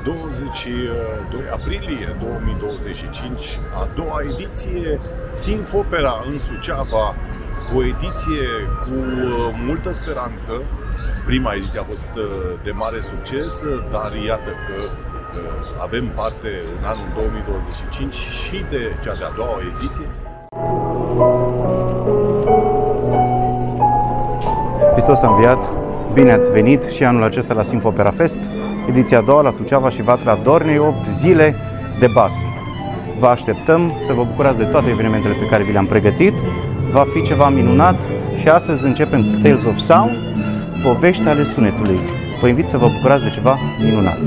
22 aprilie 2025, a doua ediție Sinfopera în Suceava, o ediție cu multă speranță. Prima ediție a fost de mare succes, dar iată că avem parte în anul 2025 și de cea de-a doua ediție. Hristos a înviat! Bine ați venit și anul acesta la Sinfopera Fest, ediția a doua la Suceava și Vatra Dornei, 8 zile de basm. Vă așteptăm să vă bucurați de toate evenimentele pe care vi le-am pregătit. Va fi ceva minunat și astăzi începem Tales of Sound, povești ale sunetului. Vă invit să vă bucurați de ceva minunat.